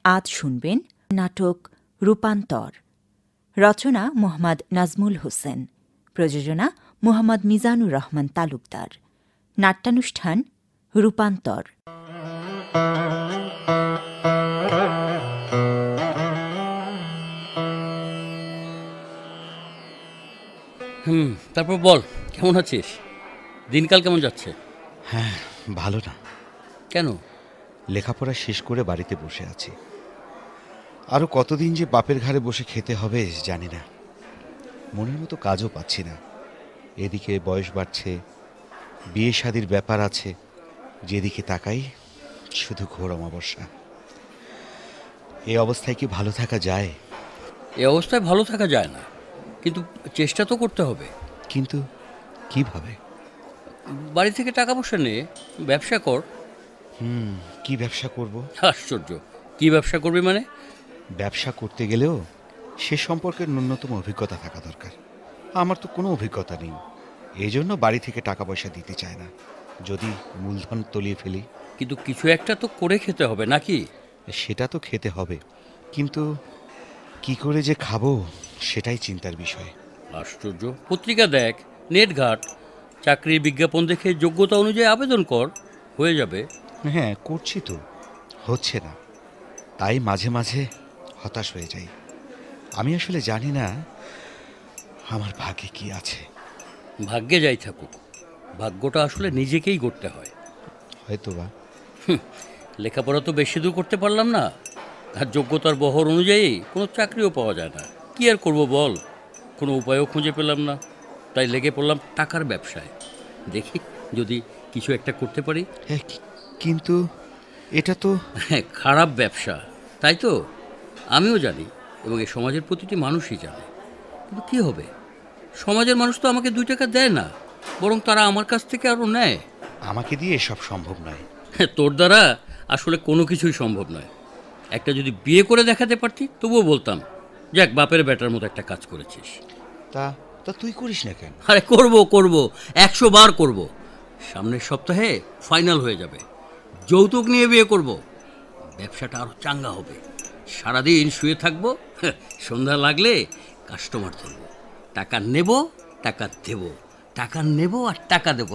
আজ শুনবেন নাটক রূপান্তর। রচনা মোহাম্মদ নাজমুল হোসেন, প্রযোজনা মোহাম্মদ মিজানুর রহমান তালুকদার। নাট্যানুষ্ঠান রূপান্তর। তারপর বল, কেমন আছিস? দিনকাল কেমন যাচ্ছে? হ্যাঁ, ভালো না। কেন? লেখাপড়া শেষ করে বাড়িতে বসে আছি। আরও কতদিন যে বাপের ঘাড়ে বসে খেতে হবে জানি না। মনের মতো কাজও পাচ্ছি না। এদিকে বয়স বাড়ছে, বিয়ে শাদির ব্যাপার আছে, যেদিকে তাকাই শুধু ঘোর অমাবস্যা। এই অবস্থায় কি ভালো থাকা যায়? এই অবস্থায় ভালো থাকা যায় না, কিন্তু চেষ্টা তো করতে হবে। কিন্তু কিভাবে? বাড়ি থেকে টাকা পয়সা নিয়ে ব্যবসা কর। কি ব্যবসা করব? আশ্চর্য, কি ব্যবসা করবি মানে? ব্যবসা করতে গেলেও সে সম্পর্কে ন্যূনতম অভিজ্ঞতা থাকা দরকার। আমার তো কোনো অভিজ্ঞতা নেই, এই জন্য বাড়ি থেকে টাকা পয়সা দিতে চায় না। যদি মূলধন তলিয়ে ফেলি। কিন্তু কিছু একটা তো করে খেতে হবে নাকি? সেটা তো খেতে হবে, কিন্তু কি করে যে খাবো সেটাই চিন্তার বিষয়। আশ্চর্য, পত্রিকা দেখ, নেট ঘাট, চাকরির বিজ্ঞাপন দেখে যোগ্যতা অনুযায়ী আবেদন কর, হয়ে যাবে। হ্যাঁ, করছি তো, হচ্ছে না। তাই মাঝে মাঝে হতাশ হয়ে যাই। আমি আসলে জানি না আমার ভাগ্যে কি আছে। ভাগ্যে যাই থাকুক, ভাগ্যটা আসলে নিজেকেই গড়তে হয়। হয়তোবা। লেখাপড়া তো বেশি দূর করতে পারলাম না, আর যোগ্যতার বহর অনুযায়ী কোনো চাকরিও পাওয়া যায় না। কি আর করব বল, কোনো উপায়ও খুঁজে পেলাম না। তাই লেগে পড়লাম টাকার ব্যবসায়। দেখি যদি কিছু একটা করতে পারি। কিন্তু এটা তো খারাপ ব্যবসা, তাই তো আমিও জানি, এবং এই সমাজের প্রতিটি মানুষই জানে। কিন্তু কী হবে, সমাজের মানুষ তো আমাকে 2 টাকা দেয় না, বরং তারা আমার কাছ থেকে আরও নেয়। আমাকে দিয়ে এসব সম্ভব নয়। তোর দ্বারা আসলে কোনো কিছুই সম্ভব নয়। একটা যদি বিয়ে করে দেখাতে পারতি তবুও বলতাম, যাক বাপের বেটার মতো একটা কাজ করেছিস। তা তুই করিস না কেন? আরে করব 100 বার করব। সামনের সপ্তাহে ফাইনাল হয়ে যাবে, যৌতুক নিয়ে বিয়ে করব। ব্যবসাটা আরও চাঙ্গা হবে। সারাদিন শুয়ে থাকবো, সন্ধ্যা লাগলে কাস্টমার ধরবো, টাকা নেব, টাকা দেব, টাকা নেব আর টাকা দেব।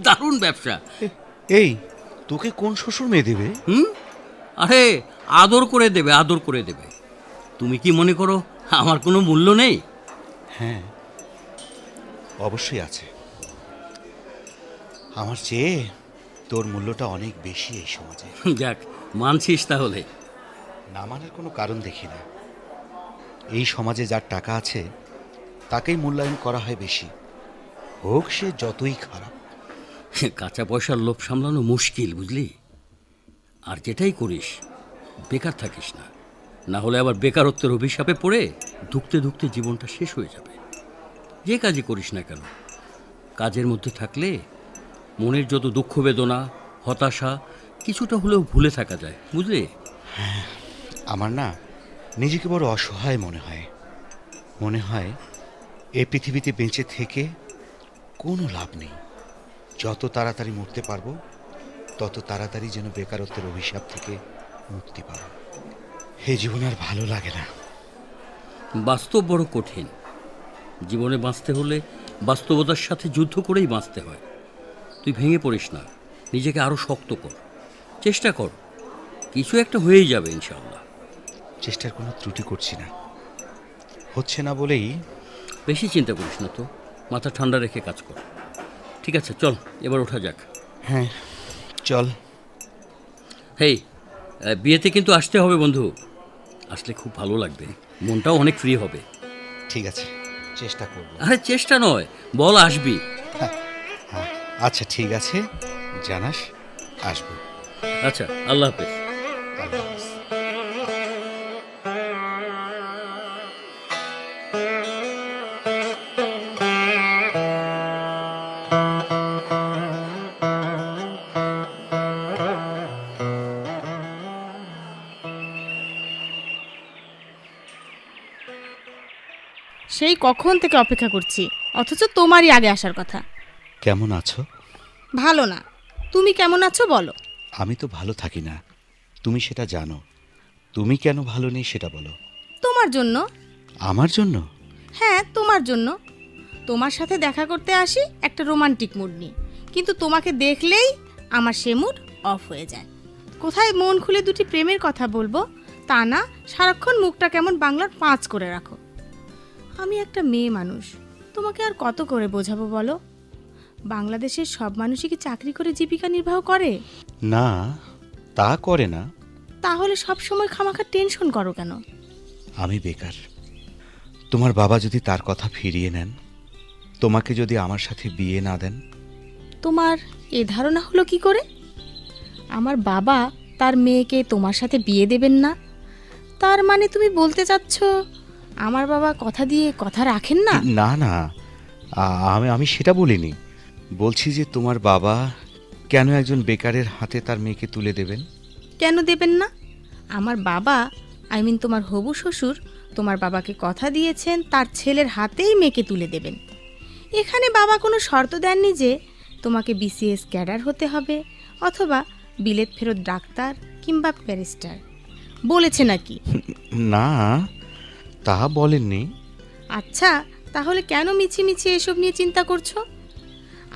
দারুণ ব্যবসা। এই, তোকে কোন শ্বশুর মেয়ে দেবে? আরে আদর করে দেবে, আদর করে দেবে। তুমি কি মনে করো আমার কোনো মূল্য নেই? হ্যাঁ, অবশ্যই আছে। আমার চেয়ে তোর মূল্যটা অনেক বেশি এই সমাজে। যাক, মানছিস তাহলে। না মানার কোনো কারণ দেখি না। এই সমাজে যার টাকা আছে তাকেই মূল্যায়ন করা হয় বেশি, হোক সে যতই খারাপ। কাঁচা পয়সার লোভ সামলানো মুশকিল, বুঝলি? আর যেটাই করিস বেকার থাকিস না, না হলে আবার বেকারত্বের অভিশাপে পড়ে ধুকতে ধুকতে জীবনটা শেষ হয়ে যাবে। যে কাজই করিস না কেন, কাজের মধ্যে থাকলে মনের যত দুঃখ বেদনা, হতাশা কিছুটা হলেও ভুলে থাকা যায়, বুঝলি? হ্যাঁ, আমার না নিজেকে বড় অসহায় মনে হয় এ পৃথিবীতে বেঁচে থেকে কোনো লাভ নেই। যত তাড়াতাড়ি মরতে পারবো তত তাড়াতাড়ি যেন বেকারত্বের অভিশাপ থেকে মুক্তি পাবো। এই জীবন আর ভালো লাগে না। বাস্তব বড় কঠিন। জীবনে বাঁচতে হলে বাস্তবতার সাথে যুদ্ধ করেই বাঁচতে হয়। তুই ভেঙে পড়িস না, নিজেকে আরও শক্ত কর, চেষ্টা কর, কিছু একটা হয়েই যাবে ইনশাআল্লাহ। চেষ্টার কোনো ত্রুটি করছি না, হচ্ছে না বলেই। বেশি চিন্তা করিস না তো, মাথা ঠান্ডা রেখে কাজ কর। ঠিক আছে, চল এবার ওঠা যাক। হ্যাঁ চল। হেই, বিয়েতে কিন্তু আসতে হবে বন্ধু, আসলে খুব ভালো লাগবে, মনটাও অনেক ফ্রি হবে। ঠিক আছে, চেষ্টা করব। আরে চেষ্টা নয়, বল আসবি। আচ্ছা ঠিক আছে, জানাস আসবো। আচ্ছা, আল্লাহ হাফেজ। আল্লাহ হাফেজ। সেই কখন থেকে অপেক্ষা করছি, অথচ তোমারই আগে আসার কথা। কেমন আছো? ভালো না। তুমি কেমন আছো বলো? আমি তো ভালো থাকি না, তুমি সেটা জানো। তুমি কেন ভালো নেই সেটা বলো। তোমার জন্য। আমার জন্য? হ্যাঁ, তোমার জন্য। তোমার সাথে দেখা করতে আসি একটা রোমান্টিক মুড নিয়ে, কিন্তু তোমাকে দেখলেই আমার সে মুড অফ হয়ে যায়। কোথায় মন খুলে দুটি প্রেমের কথা বলবো, তা না সারাক্ষণ মুখটা কেমন বাংলার 5 করে রাখো। আমি একটা মেয়ে মানুষ, তোমাকে আর কত করে বোঝাবো বলো? বাংলাদেশের সব মানুষই কি চাকরি করে জীবিকা নির্বাহ করে? না, তা করে না। তাহলে সব সময় খামাখা টেনশন করো কেন? আমি বেকার। তোমার বাবা যদি তার কথা ফিরিয়ে নেন, তোমাকে যদি আমার সাথে বিয়ে না দেন। তোমার এ ধারণা হলো কি করে? আমার বাবা তার মেয়েকে তোমার সাথে বিয়ে দেবেন না? তার মানে তুমি বলতে চাচ্ছ আমার বাবা কথা দিয়ে কথা রাখেন না? না না, আমি সেটা বলিনি। বলছি যে তোমার বাবা কেন একজন বেকারের হাতে তার মেয়েকে তুলে দেবেন? কেন দেবেন না? আমার বাবা, তোমার হবু শ্বশুর, তোমার বাবাকে কথা দিয়েছেন তার ছেলের হাতেই মেয়েকে তুলে দেবেন। এখানে বাবা কোনো শর্ত দেননি যে তোমাকে বিসিএস ক্যাডার হতে হবে অথবা বিলেত ফেরত ডাক্তার কিংবা ব্যারিস্টার। বলেছে নাকি? না, তা বলেননি। আচ্ছা, তাহলে কেন মিছিমিছি এসব নিয়ে চিন্তা করছো?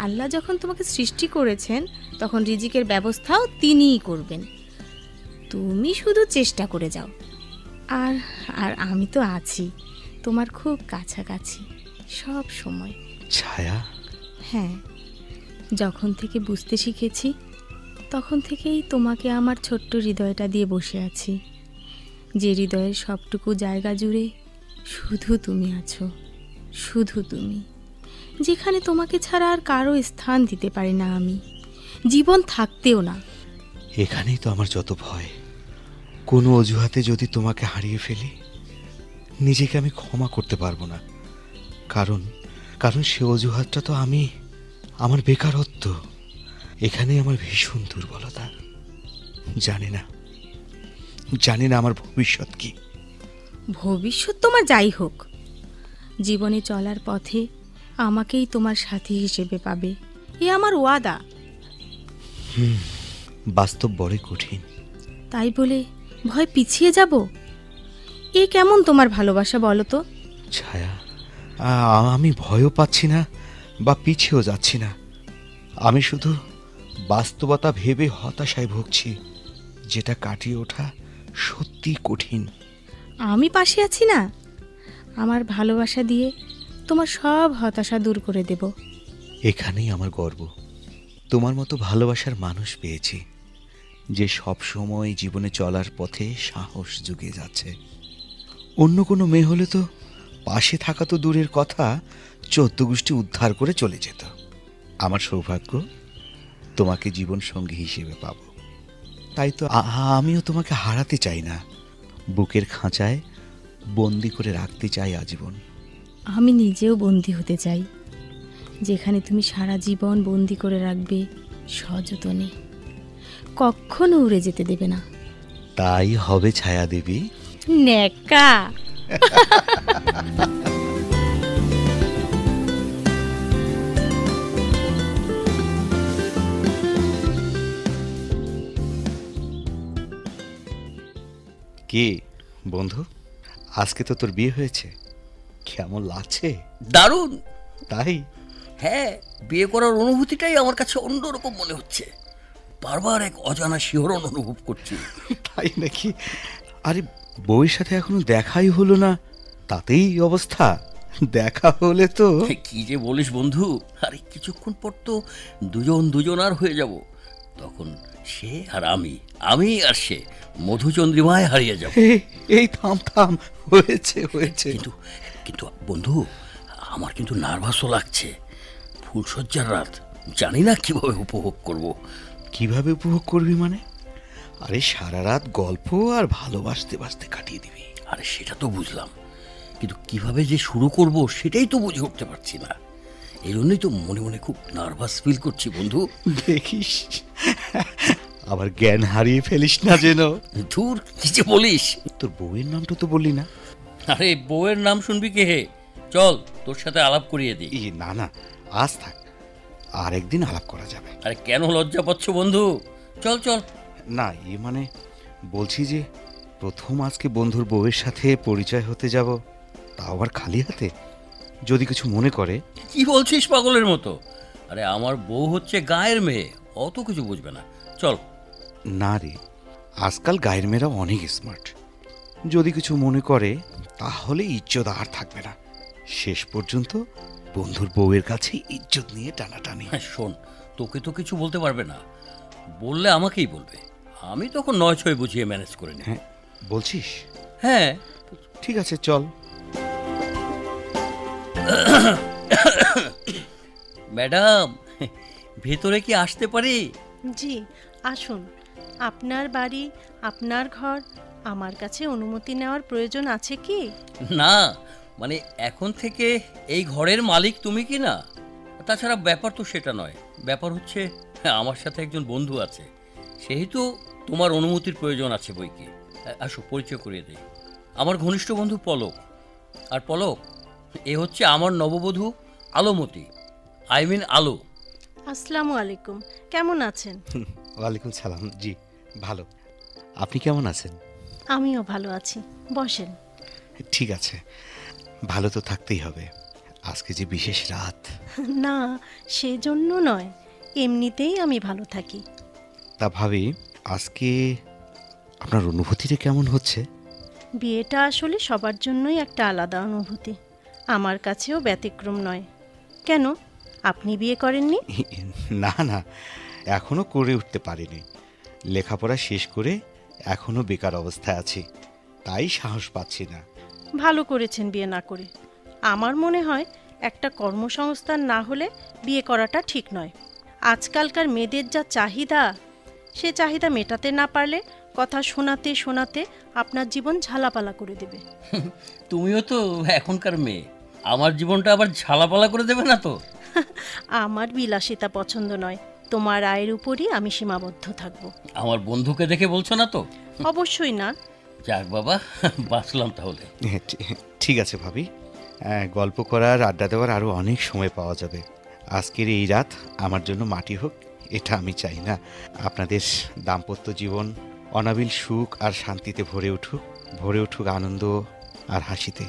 আল্লাহ যখন তোমাকে সৃষ্টি করেছেন তখন রিজিকের ব্যবস্থাও তিনিই করবেন। তুমি শুধু চেষ্টা করে যাও। আর আর আমি তো আছি তোমার খুব কাছাকাছি সব সময়। ছায়া? হ্যাঁ, যখন থেকে বুঝতে শিখেছি তখন থেকেই তোমাকে আমার ছোট্ট হৃদয়টা দিয়ে বসে আছি, যে হৃদয়ের সবটুকু জায়গা জুড়ে শুধু তুমি আছো, শুধু তুমি, যেখানে তোমাকে ছাড়া আর কারো স্থান দিতে পারি না আমি, জীবন থাকতেও না। এখানেই তো আমার যত ভয়। কোনো অজুহাতে যদি তোমাকে হারিয়ে ফেলি, নিজেকে আমি ক্ষমা করতে পারবো না। কারণ কারণ সে অজুহাতটা তো আমার বেকারত্ব। এখানেই আমার ভীষণ দুর্বলতা। জানি না আমার ভবিষ্যৎ কি। ভবিষ্যৎ তোমার যাই হোক, জীবনে চলার পথে আমাকেই তোমার সাথী হিসেবে পাবে, এ আমার ওয়াদা। বাস্তব বড়ই কঠিন। তাই বলে ভয় পিছিয়ে যাব? এ কেমন তোমার ভালোবাসা বলো তো? ছায়া, আমি ভয়ও পাচ্ছি না বা পিছিয়েও যাচ্ছি না। আমি শুধু বাস্তবতা ভেবে হতাশায় ভুগছি, যেটা কাটিয়ে ওঠা সত্যি কঠিন। আমি পাশে আছি না? আমার ভালোবাসা দিয়ে তোমার সব হতাশা দূর করে দেব। এখানেই আমার গর্ব। তোমার মতো ভালোবাসার মানুষ পেয়েছি, যে সব সময় জীবনে চলার পথে সাহস জুগিয়ে যাচ্ছে। অন্য কোনো মেয়ে হলে তো পাশে থাকা তো দূরের কথা, 14 গোষ্ঠী উদ্ধার করে চলে যেত। আমার সৌভাগ্য তোমাকে জীবন সঙ্গী হিসেবে পাব। তাই তো আমিও তোমাকে হারাতে চাই না, বুকের খাঁচায় বন্দি করে রাখতে চাই আজীবন। আমি নিজেও বন্দি হতে চাই, যেখানে তুমি সারা জীবন বন্দি করে রাখবে সযতনে, কখনো উড়ে যেতে দেবে না। তাই হবে ছায়া দেবী। নেকা। কি বন্ধু, আজকে তো তোর বিয়ে হয়েছে, কেমন লাগছে? দারুণ। তাই? হ্যাঁ, বিয়ে করার অনুভূতিটাই আমার কাছে অন্যরকম মনে হচ্ছে। বারবার এক অজানা শিহরণ অনুভব করছি। তাই নাকি? আরে, বউয়ের সাথে এখনো দেখাই হলো না, তাতেই এই অবস্থা? দেখা হলে তো। কি যে বলিস বন্ধু, আরে কিছুক্ষণ পর তো দুজনার হয়ে যাব। তখন সে আর আমি আর সে মধুচন্দ্রিমায় হারিয়ে যাব। এই থাম, হয়েছে। কিন্তু বন্ধু, আমার কিন্তু নার্ভাসও লাগছে। ফুলসজ্জার রাত, জানি না কিভাবে উপভোগ করব। কিভাবে উপভোগ করবি মানে? আরে সারা রাত গল্প আর ভালোবাসতে কাটিয়ে দিবি। আরে সেটা তো বুঝলাম, কিন্তু কিভাবে যে শুরু করব সেটাই তো বুঝে উঠতে পারছি না। এই জন্যই তো মনে মনে খুব নার্ভাস ফিল করছি বন্ধু। দেখিস আবার জ্ঞান হারিয়ে ফেলিস না যেন। ধুর, কি যে বলিস। তোর বউয়ের নামটা তো বললি না। আরে বউয়ের নাম শুনবি কে হে? চল তোর সাথে আলাপ করিয়ে দিই। না, আজ থাক, আর একদিন আলাপ করা যাবে। আরে কেন লজ্জা পাচ্ছ বন্ধু? চল। না, মানে বলছি যে প্রথম আজকে বন্ধুর বউয়ের সাথে পরিচয় হতে যাব, তা আবার খালি হাতে। যদি কিছু মনে করে। কি বলছিস পাগলের মতো? আরে আমার বউ হচ্ছে গায়ের মেয়ে, অত কিছু বুঝবে না। চল। না রে, আজকাল গায়ের মেয়েরা অনেক স্মার্ট। যদি কিছু মনে করে তাহলে ইজ্জত আর থাকবে না। শেষ পর্যন্ত বন্ধুর বউয়ের কাছে ইজ্জত নিয়ে টানাটানি। হ্যাঁ শোন, তোকে তো কিছু বলতে পারবে না, বললে আমাকেই বলবে। আমি তখন 9-6 বুঝিয়ে ম্যানেজ করে নিই। হ্যাঁ বলছিস? হ্যাঁ ঠিক আছে, চল। ম্যাডাম, ভেতরে কি আসতে পারি? জি আসুন। আপনার বাড়ি, আপনার ঘর, আমার কাছে অনুমতি নেওয়ার প্রয়োজন আছে কি? না, মানে এখন থেকে এই ঘরের মালিক তুমি কি না? তাছাড়া ব্যাপার তো সেটা নয়। ব্যাপার হচ্ছে আমার সাথে একজন বন্ধু আছে, সেহেতু তোমার অনুমতির প্রয়োজন আছে বই কি। আসো পরিচয় করিয়ে দিই। আমার ঘনিষ্ঠ বন্ধু পলক। আর পলক, এ হচ্ছে আমার নববধূ আলোমতি, আলো। আসসালামু আলাইকুম, কেমন আছেন? ওয়ালাইকুম সালাম। জি ভালো, আপনি কেমন আছেন? আমিও ভালো আছি, বসেন। ঠিক আছে, ভালো তো থাকতেই হবে। আজকে যে বিশেষ রাত। না, সেজন্য নয়, এমনিতেই আমি ভালো থাকি। তা ভাবি, আজকে আপনার অনুভূতিটা কেমন হচ্ছে? বিয়েটা আসলে সবার জন্যই একটা আলাদা অনুভূতি, আমার কাছেও ব্যতিক্রম নয়। কেন, আপনি বিয়ে করেননি? না না, এখনো করে উঠতে পারিনি। লেখাপড়া শেষ করে এখনো বেকার অবস্থায় আছি, তাই সাহস পাচ্ছি না। ভালো করেছেন বিয়ে না করে। আমার মনে হয় একটা কর্মসংস্থান না হলে বিয়ে করাটা ঠিক নয়। আজকালকার মেয়েদের যা চাহিদা, সে চাহিদা মেটাতে না পারলে কথা শোনাতে শোনাতে আপনার জীবন ঝালাপালা করে দেবে। তুমিও তো এখনকার মেয়ে, আমার জীবনটা আবার ঝালাপালা করে দেবে না তো? আমার বিলাসিতা পছন্দ নয়, তোমার আয়ের উপরই আমি সীমাবদ্ধ থাকব। আমার বন্ধুকে দেখে বলছো না তো? অবশ্যই না। যাক বাবা, বাঁচলাম তাহলে। ঠিক আছে ভাবি, গল্প করার, আড্ডা দেওয়ার আরও অনেক সময় পাওয়া যাবে। আজকের এই রাত আমার জন্য মাটি হোক, এটা আমি চাই না। আপনাদের দাম্পত্য জীবন অনাবিল সুখ আর শান্তিতে ভরে উঠুক আনন্দ আর হাসিতে।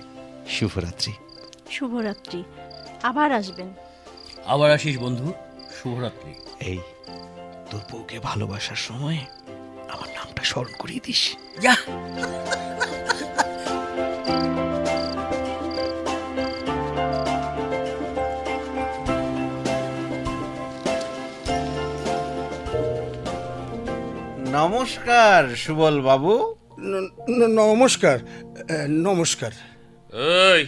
শুভরাত্রি। শুভরাত্রি, আবার আসবেন। আবার আসিস বন্ধু, শুভরাত্রি। এই তোর বউকে ভালোবাসার সময় আমার নামটা স্মরণ করিয়ে দিস। যা। নমস্কার সুবল বাবু। নমস্কার। নমস্কার। ওই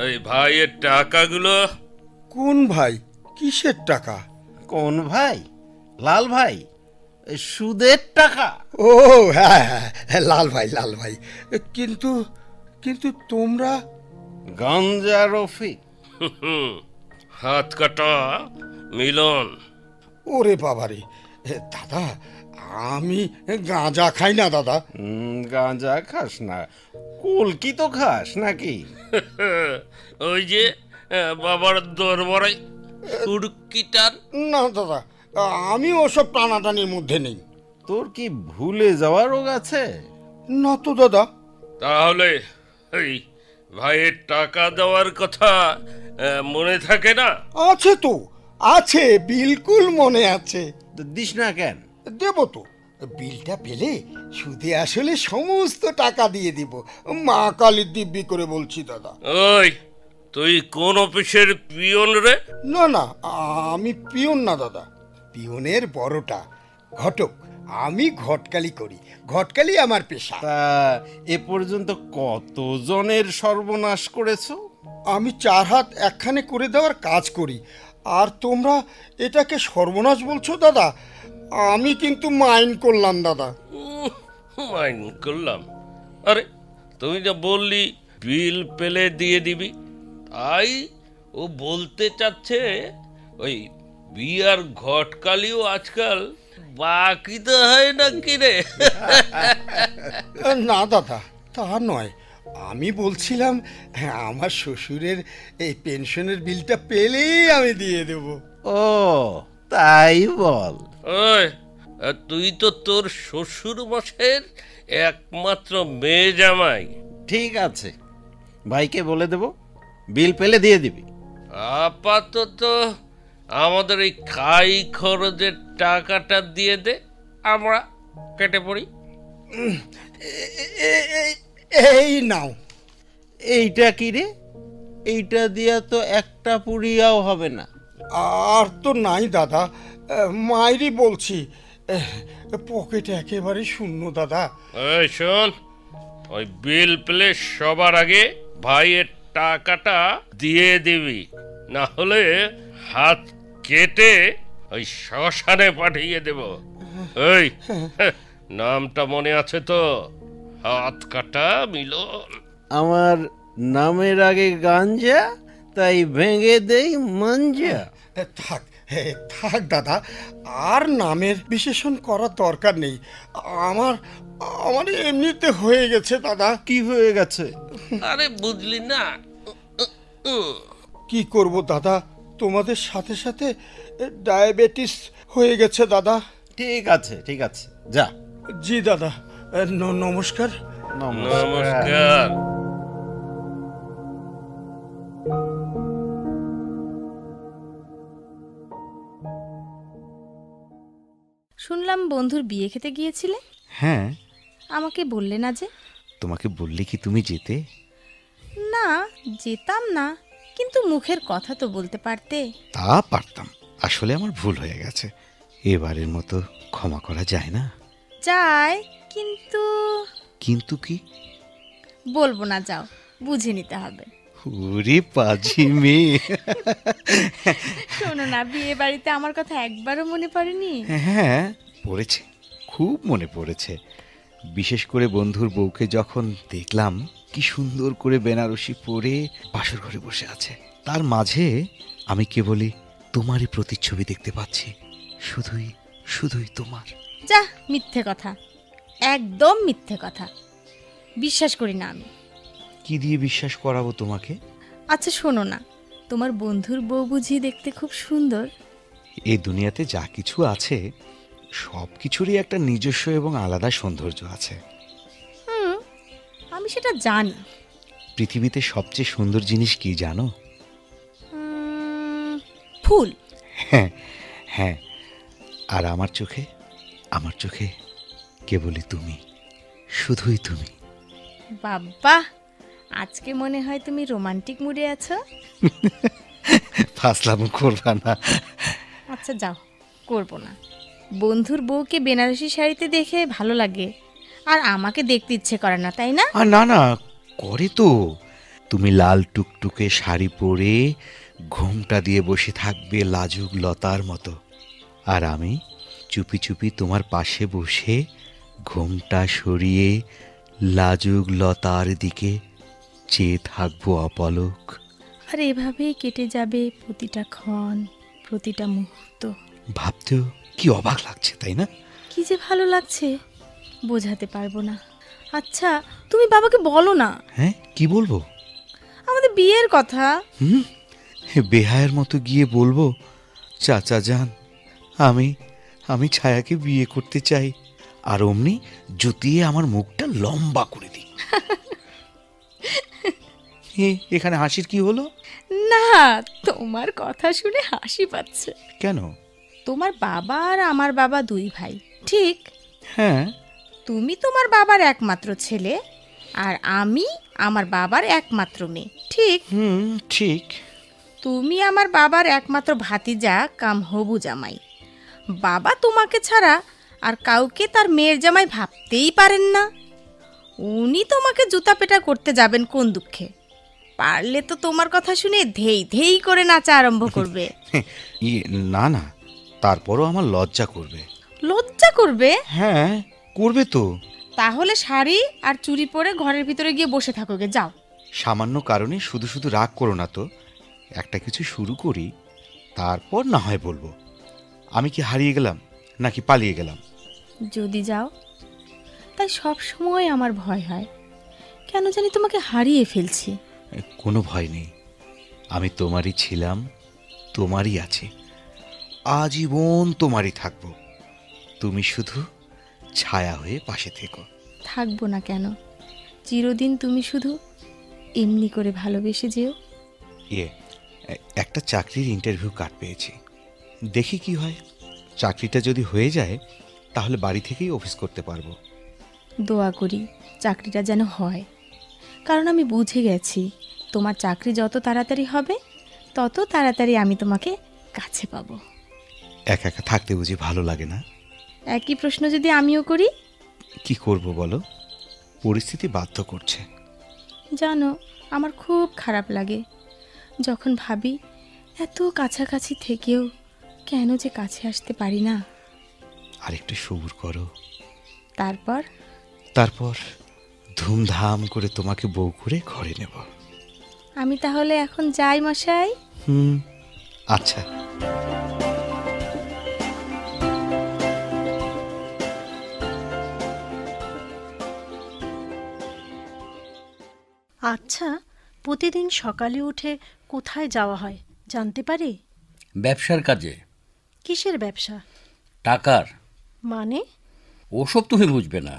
ওই ভাইয়ের টাকাগুলো। কোন ভাই? কিসের টাকা? কোন ভাই? লাল ভাই, সুদের টাকা। ও হ্যাঁ হ্যাঁ, লাল ভাই, লাল ভাই। কিন্তু কিন্তু তোমরা? গাঞ্জা রফিক। হাত কাটা মিলন। ওরে বাবারে দাদা, আমি গাঁজা খাই না দাদা। গাঁজা খাস না? কলকি তো খাস নাকি? ওই যে বাবার দরবারে সুরকিটার। না দাদা, আমি ওসব টানাটানির মধ্যে নেই। তোর কি ভুলে যাওয়া রোগ আছে? না তো দাদা। তাহলে এই ভাইয়ের টাকা দেওয়ার কথা মনে থাকে না? আছে তো, আছে, বিলকুল মনে আছে। দিস না কেন? দেব তো, বিলটা পেলে সুদে আসলে সমস্ত টাকা দিয়ে দিব। মা কালীর দিব্যি করে বলছি দাদা। ওই তুই কোন অফিসের পিয়ন রে? না না, আমি পিয়ন না দাদা, পিয়নের বড়টা ঘটক। আমি ঘটকালি করি, ঘটকালি আমার পেশা। তা এ পর্যন্ত কতজনের সর্বনাশ করেছো? আমি 4 হাত একখানে করে দেওয়ার কাজ করি, আর তোমরা এটাকে সর্বনাশ বলছো দাদা। আমি কিন্তু মাইন্ড করলাম দাদা। মাইন্ড করলাম? আরে তুই যা বললি বিল পেলে দিয়ে দিবি, তাই ও বলতে চাচ্ছে ওই বিয়ার ঘটকালিও আজকাল বাকি তো হয় না কি রে? না দাদা, তা নয়। আমি বলছিলাম আমার শ্বশুরের এই পেনশনের বিলটা পেলেই আমি দিয়ে দেব। ও তাই বল। ওই তুই তো তোর শ্বশুর মশাইয়ের একমাত্র মেয়ে জামাই। ঠিক আছে, ভাইকে বলে দেব, বিল পেলে দিয়ে দিবি। আপাতত আমাদের এই খাই খরচের টাকাটা দিয়ে দে, আমরা কেটে পড়ি। এই নাও। এইটা কি রে? এইটা দিয়া তো একটা পুরিয়াও হবে না। আর তো নাই দাদা, মাইরি বলছি, পকেট একেবারে শূন্য দাদা। এই শোন, ওই বিল পেলে সবার আগে ভাইয়ের টাকাটা দিয়ে দিবি, না হলে হাত কেটে ওই শ্মশানে পাঠিয়ে দেব। এই নামটা মনে আছে তো? হাত কাটা মিলন। আমার নামের আগে গাঞ্জা, তাই ভেঙে দেই মাঞ্জা। থাক থাক দাদা, আর নামের বিশেষণ করার দরকার নেই। আমার আমার এমনিতে হয়ে গেছে দাদা। কি হয়ে গেছে? আরে বুঝলি না, কি করব দাদা, তোমাদের সাথে সাথে ডায়াবেটিস হয়ে গেছে দাদা। ঠিক আছে ঠিক আছে, যা। জি দাদা, নমস্কার। নমস্কার। শুনলাম বন্ধুর বিয়ে খেতে গিয়েছিলে, হ্যাঁ, আমাকে বললে না যে? তোমাকে বললে কি তুমি যেতে? না, যেতাম না, কিন্তু মুখের কথা তো বলতে পারতে। তা পারতাম, আসলে আমার ভুল হয়ে গেছে। এবারের মতো ক্ষমা করা যায় না? যায়, কিন্তু কিন্তু কি? বলবো না, যাও, বুঝে নিতে হবে। ওরে পাজি মেয়ে। শোনো না, বিয়ে বাড়িতে আমার কথা একবারও মনে পড়েনি? হ্যাঁ, পড়েছে, খুব মনে পড়েছে। বিশেষ করে বন্ধুর বউকে যখন দেখলাম কি সুন্দর করে বেনারসি পরে বাসর ঘরে বসে আছে, তার মাঝে আমি কেবলই তোমারই প্রতিচ্ছবি দেখতে পাচ্ছি, শুধুই শুধুই তোমার। যা, মিথ্যে কথা, একদম মিথ্যে কথা, বিশ্বাস করি না আমি। কি দিয়ে বিশ্বাস করাবো তোমাকে? আচ্ছা শোনো না, তোমার বন্ধুর বউ বুঝি দেখতে খুব সুন্দর? এই দুনিয়াতে যা কিছু আছে সব কিছুরই একটা নিজস্ব এবং আলাদা সৌন্দর্য আছে। আমি সেটা জানি। পৃথিবীতে সবচেয়ে সুন্দর জিনিস কি জানো? ফুল। হ্যাঁ হ্যাঁ, আর আমার চোখে কেবলই তুমি, শুধুই তুমি। বাবা, আজকে মনে হয় তুমি রোমান্টিক মুডে আছো। ফাসলামো করবা না। আচ্ছা যাও, করবো না। বন্ধুর বউকে বেনারসি শাড়িতে দেখে ভালো লাগে, আর আমাকে দেখতে ইচ্ছে করে না, তাই না? আর না না, করে তো। তুমি লাল টুকটুকে শাড়ি পরে ঘোমটা দিয়ে বসে থাকবে লাজুক লতার মতো, আর আমি চুপি চুপি তোমার পাশে বসে ঘোমটা সরিয়ে লাজুক লতার দিকে চেয়ে থাকবো অপলক। আর এভাবেই কেটে যাবে প্রতিটা ক্ষণ, প্রতিটা মুহূর্ত। ভাবতেও কি অবাক লাগছে, তাই না? কি যে ভালো লাগছে, বোঝাতে পারবো না। আচ্ছা, তুমি বাবাকে বলো না। হ্যাঁ, কি বলবো? আমাদের বিয়ের কথা। বেহায়ের মতো গিয়ে বলবো, চাচা যান, আমি ছায়াকে বিয়ে করতে চাই, আর অমনি জুতিয়ে আমার মুখটা লম্বা করে দিই। এখানে হাসির কি হলো? না, তোমার কথা শুনে হাসি পাচ্ছে। কেন? তোমার বাবা আর আমার বাবা দুই ভাই, ঠিক? হ্যাঁ। তুমি তোমার বাবার একমাত্র ছেলে, আর আমি আমার বাবার একমাত্র মেয়ে, ঠিক? ঠিক। তুমি আমার বাবার একমাত্র ভাতিজা কাম হবু জামাই। বাবা তোমাকে ছাড়া আর কাউকে তার মেয়ের জামাই ভাবতেই পারেন না। উনি তোমাকে জুতা পেটা করতে যাবেন কোন দুঃখে? পারলে তো তোমার কথা শুনে ধেই ধেই করে নাচা আরম্ভ করবে। না না, তারপরও আমার লজ্জা করবে। লজ্জা করবে? হ্যাঁ, করবে তো। তাহলে শাড়ি আর চুড়ি পরে ঘরের ভিতরে গিয়ে বসে থাকো গে, যাও। সামান্য কারণে শুধু শুধু রাগ করো না তো। একটা কিছু শুরু করি, তারপর না হয় বলবো। আমি কি হারিয়ে গেলাম নাকি পালিয়ে গেলাম? যদি যাও, তাই সব সময় আমার ভয় হয়, কেন জানি তোমাকে হারিয়ে ফেলছি। কোনো ভয় নেই, আমি তোমারই ছিলাম, তোমারই আছি, আজীবন তোমারই থাকবো। তুমি শুধু ছায়া হয়ে পাশে থেকো। থাকবো না কেন? চিরদিন তুমি শুধু এমনি করে ভালোবেসে যেও। একটা চাকরির ইন্টারভিউ কার্ড পেয়েছি, দেখি কি হয়। চাকরিটা যদি হয়ে যায় তাহলে বাড়ি থেকেই অফিস করতে পারবো। দোয়া করি চাকরিটা যেন হয়, কারণ আমি বুঝে গেছি তোমার চাকরি যত তাড়াতাড়ি হবে তত তাড়াতাড়ি আমি তোমাকে কাছে পাবো। একা একা থাকতে বুঝি ভালো লাগে না? একই প্রশ্ন যদি আমিও করি? কি করব বলো, পরিস্থিতি বাধ্য করছে। জানো, আমার খুব খারাপ লাগে যখন ভাবি এত কাছাকাছি থেকেও কেন যে কাছে আসতে পারি না। আর একটু সবুর করো, তারপর ধুমধাম করে তোমাকে বউ করে ঘরে নেব। আমি তাহলে এখন যাই মশাই। আচ্ছা। আচ্ছা, প্রতিদিন সকালে উঠে কোথায় যাওয়া হয় জানতে পারি? ব্যবসার কাজে। কিসের ব্যবসা? টাকার। মানে? ওসব তুমি বুঝবে না।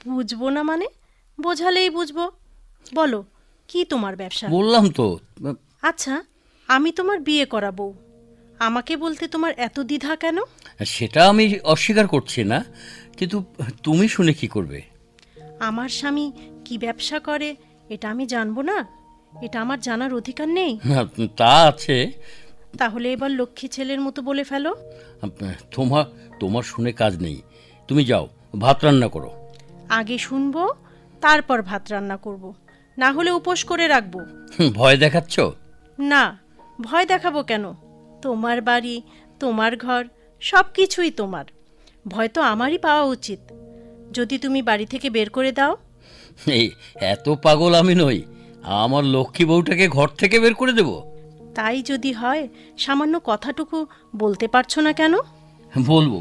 বুঝবো না মানে? বোঝালেই বুঝবো। বলো, কি তোমার ব্যবসা? বললাম তো। আচ্ছা, আমি তোমার বিয়ে করাবো, আমাকে বলতে তোমার এত দ্বিধা কেন? সেটা আমি অস্বীকার করছি না, কিন্তু তুমি শুনে কি করবে? আমার স্বামী কি ব্যবসা করে এটা আমি জানবো না? এটা আমার জানার অধিকার নেই? তা আছে। তাহলে এবার লক্ষ্মী ছেলের মতো বলে ফেলো। তোমার শুনে কাজ নেই, তুমি যাও ভাত রান্না করো। আগে শুনবো, তারপর ভাত রান্না করব, না হলে উপোস করে রাখবো। ভয় দেখাচ্ছ? না, ভয় দেখাবো কেন? তোমার বাড়ি, তোমার ঘর, সব কিছুই তোমার। ভয় তো আমারই পাওয়া উচিত। যদি তুমি বাড়ি থেকে বের করে দাও? এই এত পাগল আমি নই, আমার লক্ষ্মী বউটাকে ঘর থেকে বের করে দেব? তাই যদি হয়, সামান্য কথাটুকু বলতে পারছো না কেন? বলবো।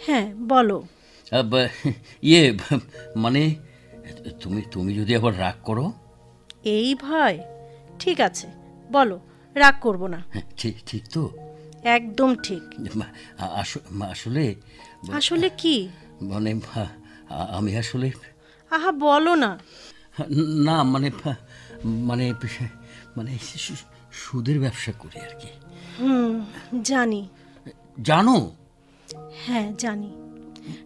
হ্যাঁ, বলো। মানে তুমি যদি আবার রাগ করো? এই ভয়? ঠিক আছে, বলো, রাগ করব না। ঠিক তো? একদম ঠিক। আসলে কি? মানে আমি আসলে আহা, বলো না। না মানে মানে মানে সুদের ব্যবসা করি আর কি। জানি। জানো? হ্যাঁ, জানি।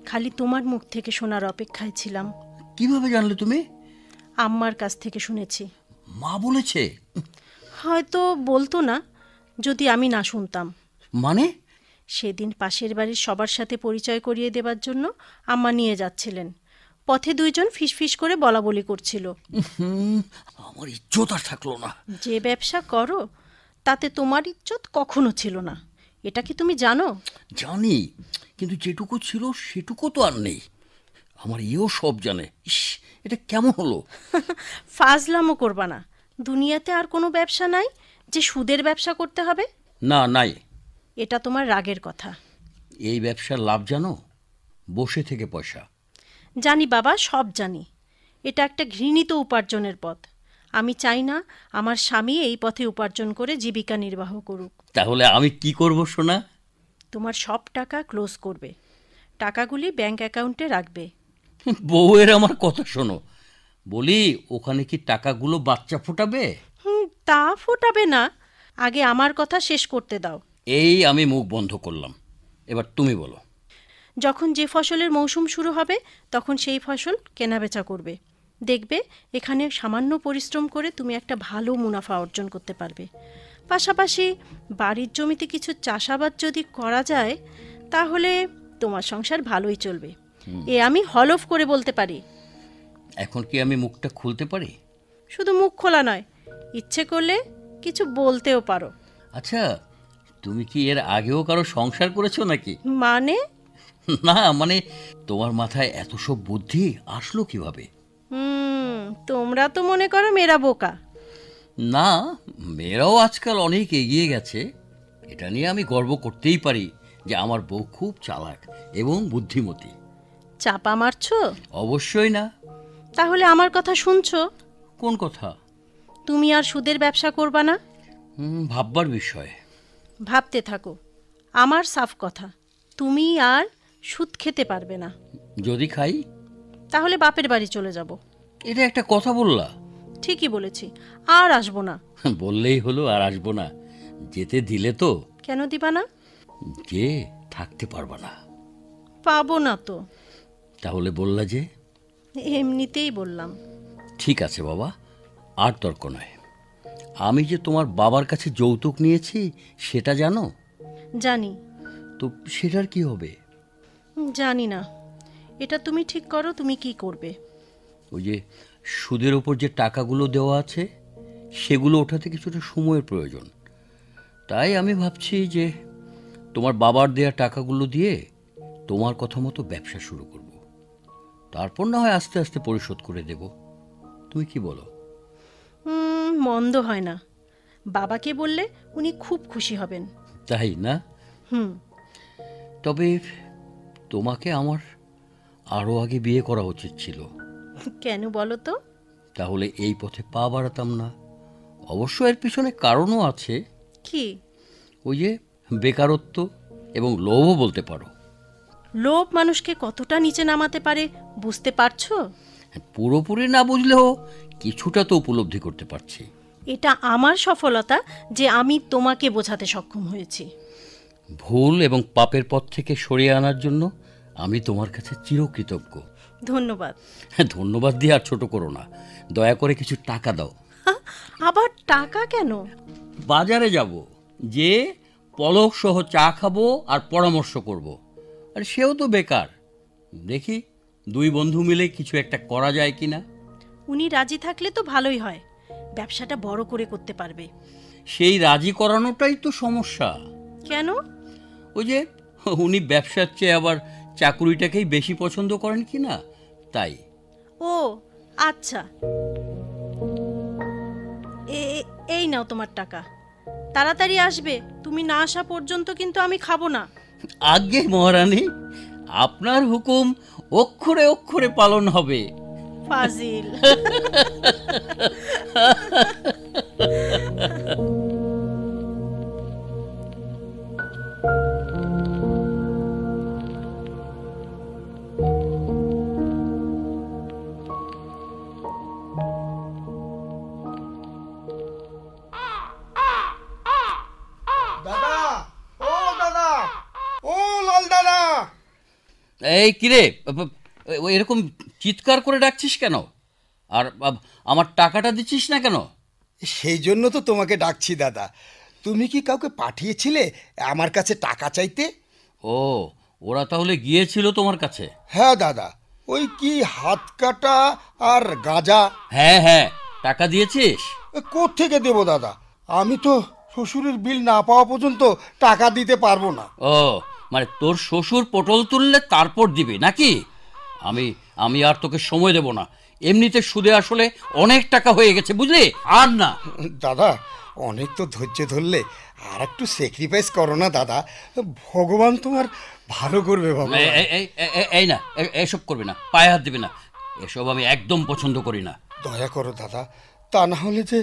খালি তোমার মুখ থেকে শোনার অপেক্ষায় ছিলাম। কিভাবে জানলে তুমি? আম্মার কাছ থেকে শুনেছি। মা বলেছে? হয়তো বলতো না যদি আমি না শুনতাম। মানে? সেদিন পাশের বাড়ির সবার সাথে পরিচয় করিয়ে দেবার জন্য আম্মা নিয়ে যাচ্ছিলেন। পথে দুইজন ফিসফিস করে বলাবলি করছিল। আমার ইজ্জত আর থাকলো না। যে ব্যবসা করো তাতে তোমার ইজ্জত কখনো ছিল না, এটা কি তুমি জানো? জানি, কিন্তু যেটুকু ছিল সেটুকু তো আর নেই। আমার এও সব জানে। ইস, এটা কেমন হলো? ফাজলামো করবা না। দুনিয়াতে আর কোনো ব্যবসা নাই যে সুদের ব্যবসা করতে হবে? না, নাই। এটা তোমার রাগের কথা। এই ব্যবসার লাভ জানো? বসে থেকে পয়সা। জানি বাবা, সব জানি। এটা একটা ঘৃণিত উপার্জনের পথ। আমি চাই না আমার স্বামী এই পথে উপার্জন করে জীবিকা নির্বাহ করুক। তাহলে আমি কি করব সোনা? তোমার সব টাকা ক্লোজ করবে, টাকাগুলি ব্যাংক অ্যাকাউন্টে রাখবে। বউয়ের আমার কথা শোনো। বলি, ওখানে কি টাকাগুলো বাচ্চা ফোটাবে? তা ফোটাবে না, আগে আমার কথা শেষ করতে দাও। এই আমি মুখ বন্ধ করলাম, এবার তুমি বলো। যখন যে ফসলের মৌসুম শুরু হবে তখন সেই ফসল কেনাবেচা করবে। দেখবে এখানে সামান্য পরিশ্রম করে তুমি একটা ভালো মুনাফা অর্জন করতে পারবে। পাশাপাশি বাড়ির জমিতে কিছু চাষাবাদ যদি করা যায় তাহলে তোমার সংসার ভালোই চলবে। এ আমি হলফ করে বলতে পারি। এখন কি আমি মুখটা খুলতে পারি? শুধু মুখ খোলা নয়, ইচ্ছে করলে কিছু বলতেও পারো। আচ্ছা, তুমি কি এর আগেও কারো সংসার করেছো নাকি? মানে? না মানে তোমার মাথায় এত সব বুদ্ধি আসলো কিভাবে? তোমরা তো মনে করো মেয়েরা বোকা। না, মেয়েরাও আজকাল অনেক এগিয়ে গেছে। এটা নিয়ে আমি গর্ব করতেই পারি যে আমার বউ খুব চালাক এবং বুদ্ধিমতী। চাপা মারছো? অবশ্যই না। তাহলে আমার কথা শুনছো? কোন কথা? তুমি আর সুদের ব্যবসা করবা না? ভাববার বিষয়। ভাবতে থাকো। আমার সাফ কথা, তুমি আর সুদ খেতে পারবে না। যদি খাই? তাহলে বাপের বাড়ি চলে যাব। এটা একটা কথা বললা? ঠিকই বলেছি, আর আসবো না। বললেই হলো, আর আসবো না। যেতে দিলে তো। কেন দিবা না? যে থাকতে পারবা না। পাবো না তো। তাহলে বললা যে? এমনিতেই বললাম। ঠিক আছে বাবা, আর তর্ক নয়। আমি যে তোমার বাবার কাছে যৌতুক নিয়েছি সেটা জানো? জানি। তো সেটার কি হবে? জানি না, এটা তুমি ঠিক করো, তুমি কি করবে। ওই যে সুদের ওপর যে টাকাগুলো দেওয়া আছে সেগুলো ওঠাতে কিছুটা সময়ের প্রয়োজন। তাই আমি ভাবছি যে তোমার বাবার দেয়া টাকাগুলো দিয়ে তোমার কথা মতো ব্যবসা শুরু করব। তারপর না হয় আস্তে আস্তে পরিশোধ করে দেব। তুমি কি বলো? মন্দ হয় না। বাবাকে বললে উনি খুব খুশি হবেন। তাই না? তবে তোমাকে আমার আরও আগে বিয়ে করা উচিত ছিল। কেন বলো তো? তাহলে এই পথে পা বাড়াতাম না। অবশ্য এর পিছনে কারণও আছে। কি? ওই যে বেকারত্ব এবং লোভও বলতে পারো। লোভ মানুষকে কতটা নিচে নামাতে পারে বুঝতে পারছো? পুরোপুরি না বুঝলেও কিছুটা তো উপলব্ধি করতে পারছি। এটা আমার সফলতা যে আমি তোমাকে বোঝাতে সক্ষম হয়েছি। ভুল এবং পাপের পথ থেকে সরিয়ে আনার জন্য আমি তোমার কাছে চিরকৃতজ্ঞ। ধন্যবাদ। ধন্যবাদ দিয়ে আর ছোট করো না, দয়া করে কিছু টাকা দাও। আবার টাকা কেন? বাজারে যাব, যে পলক সহ চা খাবো আর পরামর্শ করব। আর সেও তো বেকার। দেখি দুই বন্ধু মিলে কিছু একটা করা যায় কিনা। উনি রাজি থাকলে তো ভালোই হয়, ব্যবসাটা বড় করে করতে পারবে। সেই রাজি করানোটাই তো সমস্যা। কেন? ওই যে উনি ব্যবসার চেয়ে আবার চাকুরিটাকেই বেশি পছন্দ করেন কিনা, তাই। ও আচ্ছা, এই নাও তোমার টাকা। তাড়াতাড়ি আসবে, তুমি না আসা পর্যন্ত কিন্তু আমি খাবো না। আজ্ঞে মহারানী, আপনার হুকুম অক্ষরে অক্ষরে পালন হবে। ফাজিল। দাদা, ও দাদা, ও লাল দাদা। এই কিরে, এরকম চিৎকার করে ডাকছিস কেন? আর আমার টাকাটা দিচ্ছিস না কেন? সেই জন্য তো তোমাকে ডাকছি দাদা। তুমি কি কাউকে পাঠিয়েছিলে আমার কাছে টাকা চাইতে? ও, ওরা তাহলে গিয়েছিল তোমার কাছে? হ্যাঁ দাদা, ওই কি হাত কাটা আর গাঁজা। হ্যাঁ হ্যাঁ, টাকা দিয়েছিস? কোত্থেকে দেবো দাদা? আমি তো শ্বশুরের বিল না পাওয়া পর্যন্ত টাকা দিতে পারবো না। ও, মানে তোর শ্বশুর পটল তুললে তারপর দিবি নাকি? আমি আর তোকে সময় দেব না। এমনিতে সুদে আসলে অনেক টাকা হয়ে গেছে, বুঝলি? আর না দাদা, অনেক তো ধৈর্য ধরলে, আর একটু স্যাক্রিফাইস করো না দাদা। ভগবান তোমার ভালো করবে বাবা। এই না, এসব করবি না, পায়ে হাত দিবি না। এসব আমি একদম পছন্দ করি না। দয়া করো দাদা, তা না হলে যে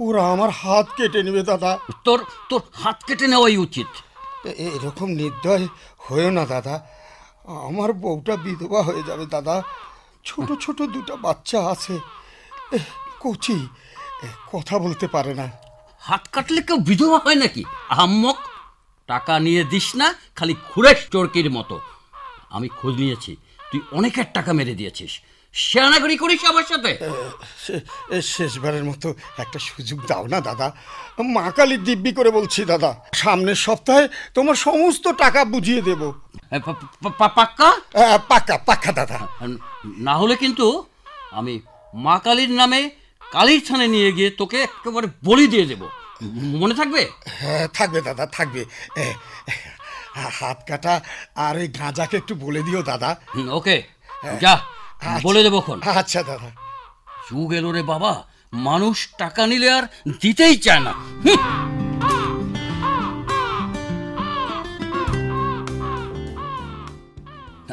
ওরা আমার হাত কেটে নেবে দাদা। তোর হাত কেটে নেওয়াই উচিত। এরকম নির্দয় হয়েও না দাদা। আমার বউটা বিধবা হয়ে যাবে দাদা। ছোট ছোট দুটো বাচ্চা আছে, কচি, কথা বলতে পারে না। হাত কাটলে কেউ বিধবা হয় নাকি? আহাম্মক! টাকা নিয়ে দিস না, খালি খুঁড়ে চরকির মতো। আমি খোঁজ নিয়েছি, তুই অনেকের টাকা মেরে দিয়েছিস। শেয়ানাগরি করিস আমার সাথে। শেষবারের মতো একটা সুযোগ দাও না দাদা। মা কালীর দিব্যি করে বলছি দাদা, সামনের সপ্তাহে তোমার সমস্ত টাকা বুঝিয়ে দেব। পাক্কা? পাক্কা পাক্কা দাদা। না হলে কিন্তু আমি মা কালীর নামে কালীর ছানে নিয়ে গিয়ে তোকে একেবারে বলি দিয়ে দেব। মনে থাকবে? হ্যাঁ থাকবে দাদা, থাকবে। হাত কাটা আর ওই গাঁজাকে একটু বলে দিও দাদা। ওকে, যা বলে দেবো। আচ্ছা দাদা। যুগ এলো রে বাবা, মানুষ টাকা নিলে আর দিতেই চায় না।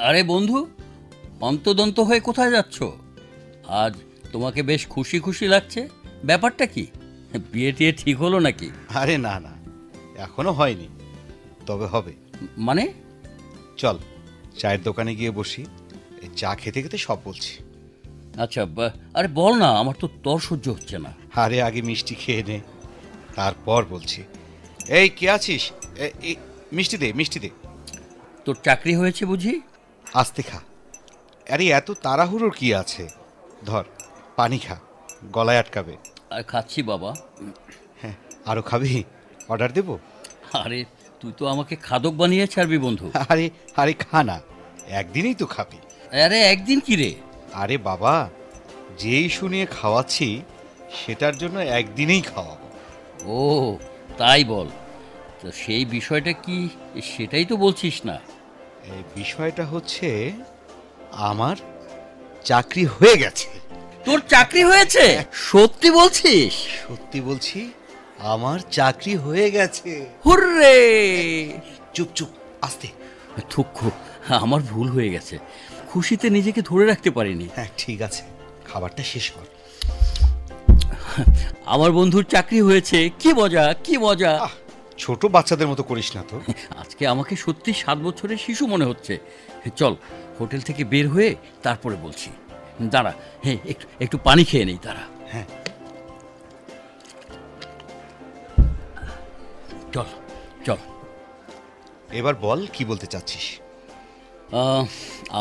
আরে বন্ধু, অন্তদন্ত হয়ে কোথায় যাচ্ছ? আজ তোমাকে বেশ খুশি খুশি লাগছে, ব্যাপারটা কি? বিয়ে টিয়ে ঠিক হলো নাকি? আরে না না, এখনো হয়নি, তবে হবে। মানে? চল চায়ের দোকানে গিয়ে বসি, এই চা খেতে খেতে সব বলছি। আচ্ছা, আরে বল না, আমার তো তর সহ্য হচ্ছে না। আরে আগে মিষ্টি খেয়ে নে, তারপর বলছি। এই কে আছিস? মিষ্টি দে, মিষ্টি দে। তোর চাকরি হয়েছে বুঝি? আস্তে খা। আরে এত তাড়াহুড়োর কি আছে? ধর পানি খা, গলায় আটকাবে। আর খাচ্ছি বাবা। হ্যাঁ, আরো খাবি? অর্ডার দেবো? আরে তুই তো আমাকে খাদক বানিয়ে ছাড়বি বন্ধু। আরে আরে খা না, একদিনই তো খাবি। আরে একদিন কি রে? আরে বাবা, যেই শুনিয়ে খাওয়াচ্ছি সেটার জন্য একদিনেই খাওয়াবো। ও তাই বল। তো সেই বিষয়টা কি, সেটাই তো বলছিস না। এই বিষয়টা হচ্ছে আমার চাকরি হয়ে গেছে। তোর চাকরি হয়েছে? সত্যি বলছিস? সত্যি বলছি, আমার চাকরি হয়ে গেছে। হুররে! চুপ চুপ, আস্তে। থুক্ষ, আমার ভুল হয়ে গেছে। খুশিতে নিজেকে ধরে রাখতে পারিনি। হ্যাঁ ঠিক আছে, খাবারটা শেষ কর। আমার বন্ধুর চাকরি হয়েছে, কি মজা কি মজা। ছোট বাচ্চাদের মতো করিস না তো। আজকে আমাকে সত্যি 7 বছরের শিশু মনে হচ্ছে। চল হোটেল থেকে বের হয়ে তারপরে বলছি। দাঁড়া, হ্যাঁ একটু পানি খেয়ে নেই, দাঁড়া। হ্যাঁ চল চল। এবার বল কি বলতে চাচ্ছিস?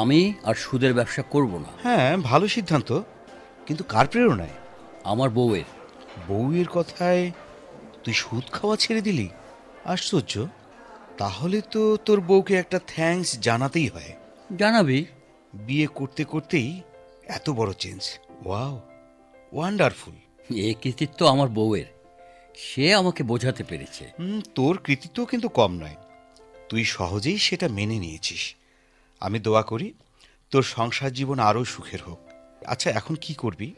আমি আর সুদের ব্যবসা করব না। হ্যাঁ ভালো সিদ্ধান্ত, কিন্তু কার প্রেরণায়? আমার বউয়ের। বউয়ের কথায় তুই সুদ খাওয়া ছেড়ে দিলি? আশ্চর্য। তাহলে তো তোর বউকে একটা থ্যাঙ্কস জানাতেই হয়। জানাবি? বিয়ে করতে করতেই এত বড় চেঞ্জ, ওয়াও, ওয়ান্ডারফুল। এই কৃতিত্ব আমার বউয়ের, সে আমাকে বোঝাতে পেরেছে। তোর কৃতিত্ব কিন্তু কম নয়, তুই সহজেই সেটা মেনে নিয়েছিস। আমি দোয়া করি তোর সংসার জীবন আরও সুখের হোক। আচ্ছা এখন কি করবি?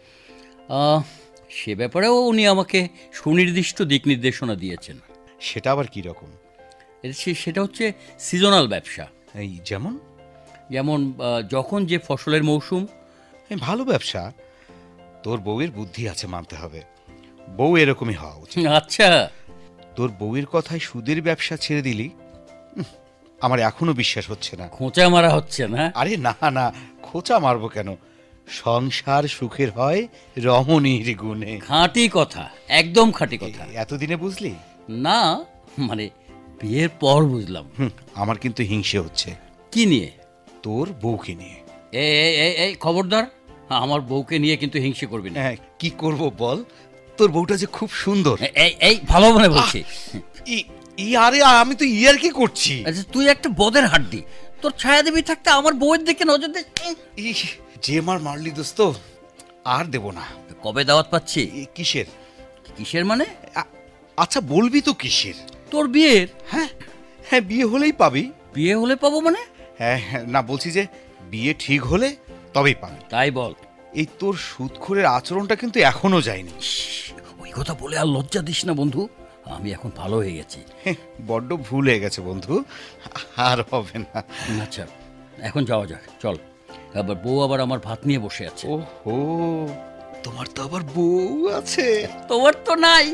সে ব্যাপারেও উনি আমাকে সুনির্দিষ্ট দিক নির্দেশনা দিয়েছেন। সেটা আবার কি রকম? সেটা হচ্ছে সিজনাল ব্যবসা। এই যেমন? যেমন যখন যে ফসলের মৌসুম। ভালো ব্যবসা। তোর বউয়ের বুদ্ধি আছে মানতে হবে, বউ এরকমই হওয়া উচিত। আচ্ছা, তোর বউয়ের কথায় সুদের ব্যবসা ছেড়ে দিলি, আমার এখনো বিশ্বাস হচ্ছে না। খোঁচা মারা হচ্ছে না? আরে না না, খোঁচা মারবো কেন? সংসার সুখের হয় রমণীর গুণে। খাঁটি কথা, একদম খাঁটি কথা। এতদিনে বুঝলি না? মানে বিয়ের পর বুঝলাম। আমার কিন্তু হিংসে হচ্ছে। কি নিয়ে? তোর বউকে নিয়ে। এই খবরদার, আমার বউকে নিয়ে কিন্তু হিংসে করবি না। কি করব বল, তোর বউটা যে খুব সুন্দর। এই ভালো মনে বলছি। আরে আমি তো ইয়ার কি করছি। আচ্ছা তুই একটা বদের হাড্ডি, তোর ছায়া দেবী থাকতে আমার বউয়ের দিকে নজর দে। যে মার মারলি দোস্ত, আর দেব না। কবে দাওয়াত পাচ্ছি? কিসের? কিসের মানে? আচ্ছা বলবি তো কিসের? তোর বিয়ের। হ্যাঁ হ্যাঁ, বিয়ে হলেই পাবি। বিয়ে হলে পাবো মানে? হ্যাঁ না, বলছি যে বিয়ে ঠিক হলে তবেই পাবি। তাই বল। এই তোর সুদখোরের আচরণটা কিন্তু এখনো যায়নি। ওই কথা বলে আর লজ্জা দিস না বন্ধু, আমি এখন ভালো হয়ে গেছি। বড্ড ভুল হয়ে গেছে বন্ধু, আর হবে না। আচ্ছা এখন যাওয়া যাক, চল। আবার বউ আবার আমার ভাত নিয়ে বসে আছে। ওহো, তোমার তো আবার বউ আছে? তোমার তো নাই।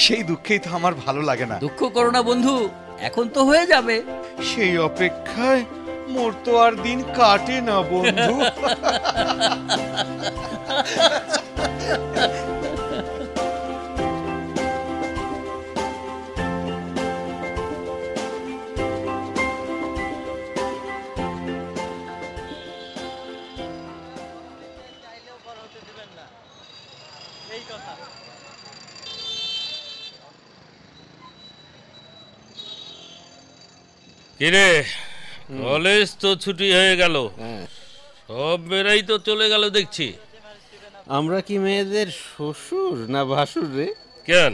সেই দুঃখেই তো আমার ভালো লাগে না। দুঃখ করো না বন্ধু, এখন তো হয়ে যাবে। সেই অপেক্ষায় মোর তো আর দিন কাটে না বন্ধু। কিরে, কলেজ তো ছুটি হয়ে গেল, সব মেয়েরাই তো চলে গেল দেখছি। আমরা কি মেয়েদের শ্বশুর না ভাসুর রে? কেন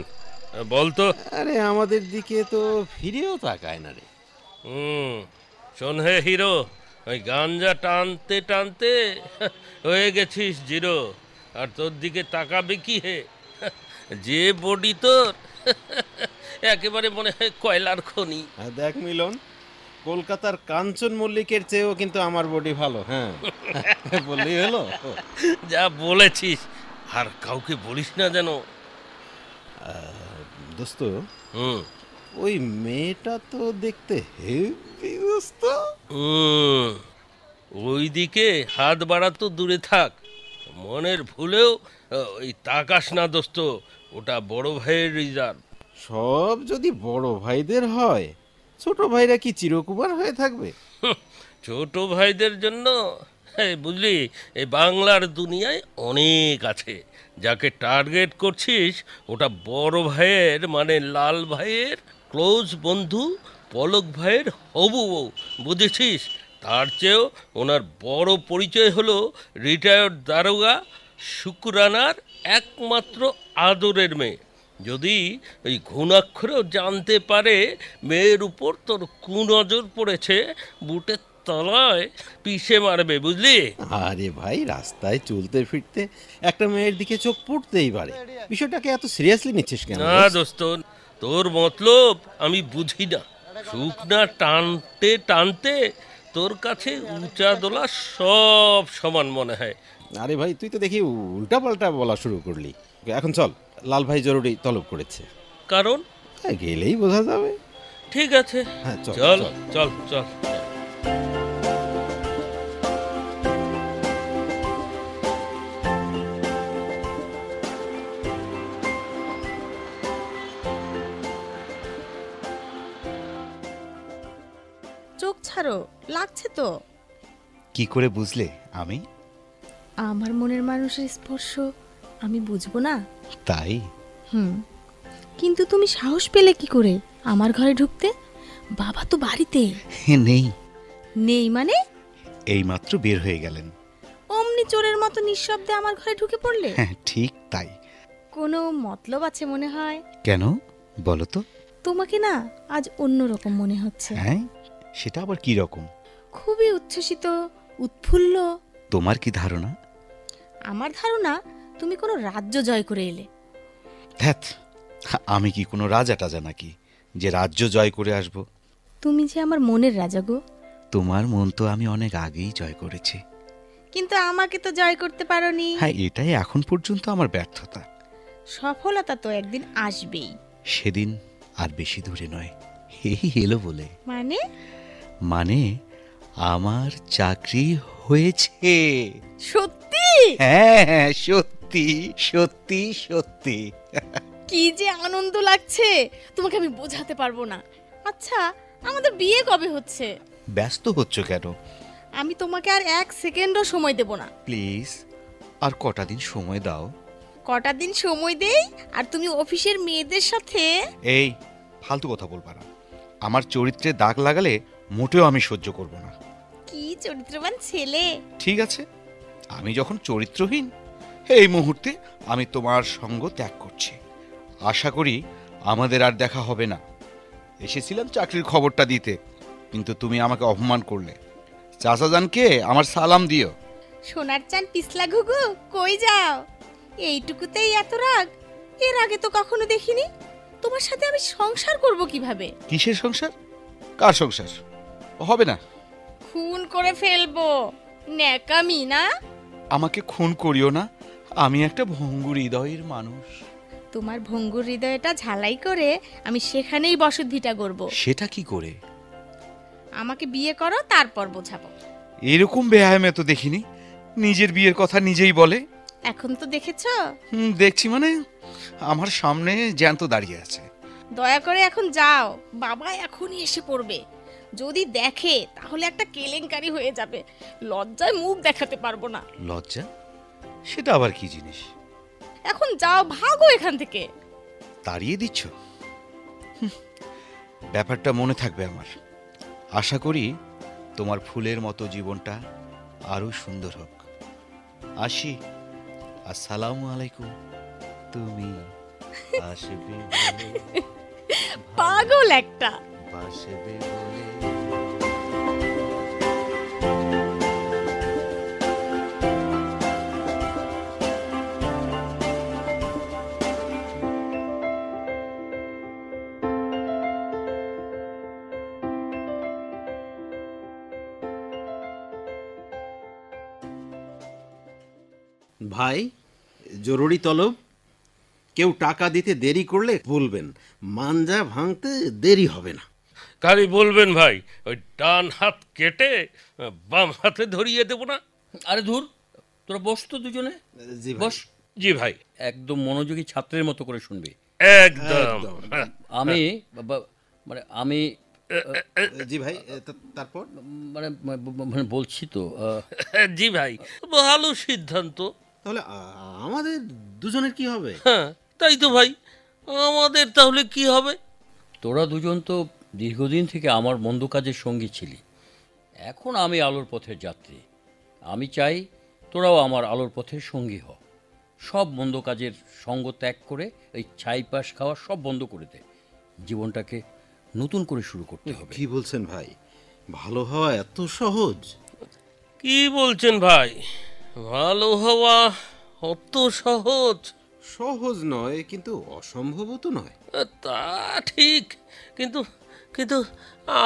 বলতো? আরে আমাদের দিকে তো ফিরেও তাকায় না রে। শোন হে হিরো, ওই গাঞ্জা টানতে টানতে হয়ে গেছিস জিরো, আর তোর দিকে তাকাবে কি হে? যে বডি তোর, একেবারে মনে হয় কয়লার খনি। দেখ মিলন, কলকাতার কাঞ্চন মল্লিকের চেয়েও কিন্তু আমার বডি ভালো। হ্যাঁ বললেই হলো। যা বলেছিস, আর কাউকে বলিস না যেন। দোস্ত, ওই মেয়েটা তো দেখতে হেভি দোস্ত। ওইদিকে হাত বাড়া তো দূরে থাক, মনের ভুলেও ওই তাকাস না দোস্ত, ওটা বড় ভাইয়ের রিজার্ভ। সব যদি বড় ভাইদের হয়, ছোট ভাইরা কি চিরকুমার হয়ে থাকবে? ছোট ভাইদের জন্য বুঝলি এই বাংলার দুনিয়ায় অনেক আছে। যাকে টার্গেট করছিস ওটা বড় ভাইয়ের মানে লাল ভাইয়ের ক্লোজ বন্ধু পলক ভাইয়ের হবু বউ, বুঝেছিস? তার চেয়েও ওনার বড় পরিচয় হলো রিটায়ার্ড দারোগা শুক্রানার একমাত্র আদরের মেয়ে। যদি ওই ঘুণাক্ষরেও জানতে পারে মেয়ের উপর তোর কুনজর পড়েছে, বুটের তলায় পিষে মারবে, বুঝলি? আরে ভাই, রাস্তায় চলতে ফিরতে একটা মেয়ের দিকে চোখ পড়তেই পারে, বিষয়টাকে এত সিরিয়াসলি নিচ্ছিস কেন? না দোস্ত, তোর মতলব আমি বুঝি না। শুকনা টানতে টানতে তোর কাছে উঁচা দোলা সব সমান মনে হয়। আরে ভাই, তুই তো দেখি উল্টা পাল্টা বলা শুরু করলি। এখন চল, লাল ভাই জরুরি তলব করেছে। কারণ গেলেই বোঝা যাবে। ঠিক আছে, হ্যাঁ, চল চল চল। চল চল। চোখ ছাড়ো, লাগছে তো। কি করে বুঝলে আমি? আমার মনের মানুষের স্পর্শ আমি বুঝবো না? তাই? কিন্তু তুমি সাহস পেলে কি করে আমার ঘরে ঢুকতে? বাবা তো বাড়িতে নেই। নেই মানে? এইমাত্র বের হয়ে গেলেন। অমনি চোরের মতো নিঃশব্দে আমার ঘরে ঢুকে পড়লে? হ্যাঁ, ঠিক তাই। কোনো মতলব আছে মনে হয়। কেন বলো তো? তোমাকে না আজ অন্যরকম মনে হচ্ছে। হ্যাঁ, সেটা আবার কি রকম? খুবই উচ্ছ্বসিত, উৎফুল্ল। তোমার কি ধারণা? আমার ধারণা তুমি কোনো রাজ্য জয় করে এলে। ধ্যাৎ, আমি কি কোনো রাজা টাজা নাকি যে রাজ্য জয় করে আসব? তুমি যে আমার মনের রাজা গো। তোমার মন তো আমি অনেক আগেই জয় করেছি। কিন্তু আমাকে তো জয় করতে পারোনি। হ্যাঁ, এটাই এখন পর্যন্ত আমার ব্যর্থতা। সফলতা তো একদিন আসবেই। সেদিন আর বেশি দূরে নয়, এই এলো বলে। মানে আমার চাকরি হয়েছে। সত্যি? হ্যাঁ, সত্যি সত্যি সত্যি। কি যে আনন্দ লাগছে তোমাকে আমি বোঝাতে পারবো না। আচ্ছা, আমাদের বিয়ে কবে হচ্ছে? ব্যস্ত হচ্ছ কেন? আমি তোমাকে আর এক সেকেন্ডও সময় দেব না। প্লিজ, আর কটা দিন সময় দাও। কটা দিন সময় দেই আর তুমি অফিসের মেয়েদের সাথে? এই ফালতু কথা বলবা না। আমার চরিত্রে দাগ লাগালে মোটেও আমি সহ্য করব না। কি চরিত্রবান ছেলে। ঠিক আছে, আমি যখন চরিত্রহীন, এই মুহূর্তে আমি তোমার সঙ্গ ত্যাগ করছি। আশা করি আমাদের আর দেখা হবে না। এসেছিলাম চাকরির খবরটা দিতে, কিন্তু তুমি আমাকে অপমান করলে। চাচাজানকে আমার সালাম দিও। সোনার চান পিছলা ঘুঘু, কই যাও? এইটুকুতেই এত রাগ? এর আগে তো কখনো দেখিনি। তোমার সাথে আমি সংসার করব কিভাবে? কিসের সংসার? কার সংসার? হবে না। খুন করে ফেলবো। ন্যাকামি না? আমাকে খুন করিও না, আমি একটা ভঙ্গুর হৃদয়ের মানুষ। তোমার ভঙ্গুর হৃদয়টা ঝালাই করে আমি সেখানেই বসত ভিটা করব। সেটা কি করে? আমাকে বিয়ে করো, তারপর বোঝাবো। এরকম বেহায়ামে তো দেখিনি। নিজের বিয়ের কথা নিজেই বলে। এখন তো দেখেছো? দেখছি মানে? আমার সামনে জ্যান্ত দাঁড়িয়ে আছে। দয়া করে এখন যাও, বাবা এখনই এসে পড়বে। যদি দেখে তাহলে একটা কেলেঙ্কারি হয়ে যাবে। লজ্জায় মুখ দেখাতে পারবো না। লজ্জা? সেটা আবার কি জিনিস? এখন যাও, ভাগো এখান থেকে। তাড়িয়ে দিচ্ছ? ব্যাপারটা মনে থাকবে আমার। আশা করি তোমার ফুলের মতো জীবনটা আরো সুন্দর হোক। আসি। আসসালামু আলাইকুম। তুমি আসবে বলে, পাগল একটা। বাসবে বলে। ভাই, জরুরি তলব। কেউ টাকা দিতে দেরি করলে বলবেন, মাঞ্জা ভাঙতে দেরি হবে না। খালি বলবেন ভাই, ওই ডান হাত কেটে বাম হাতে ধরিয়ে দেবো না? আরে ধুর, তোরা বস তো দুজনে, জি ভাই। বস। জি ভাই, একদম মনোযোগী ছাত্রের মতো করে শুনবি। একদম। হ্যাঁ, আমি মানে আমি জি ভাই, তারপর? মানে মানে বলছি তো জি ভাই, ভালো সিদ্ধান্ত। তাহলে আমাদের দুজনের কি হবে? হ্যাঁ তাই তো ভাই, আমাদের তাহলে কি হবে? তোরা দুজন তো দীর্ঘদিন থেকে আমার মন্দ কাজের সঙ্গী ছিলি, এখন আমি আলোর পথের যাত্রী। আমি চাই তোরাও আমার আলোর পথের সঙ্গী হ। সব মন্দ কাজের সঙ্গ ত্যাগ করে এই ছাই পাশ খাওয়া সব বন্ধ করে দে। জীবনটাকে নতুন করে শুরু করতে হবে। কি বলছেন ভাই? ভালো হওয়া এত সহজ? কি বলছেন ভাই, ভালো হওয়া অত সহজ? সহজ নয়, কিন্তু অসম্ভবও তো নয়। তা ঠিক, কিন্তু কিন্তু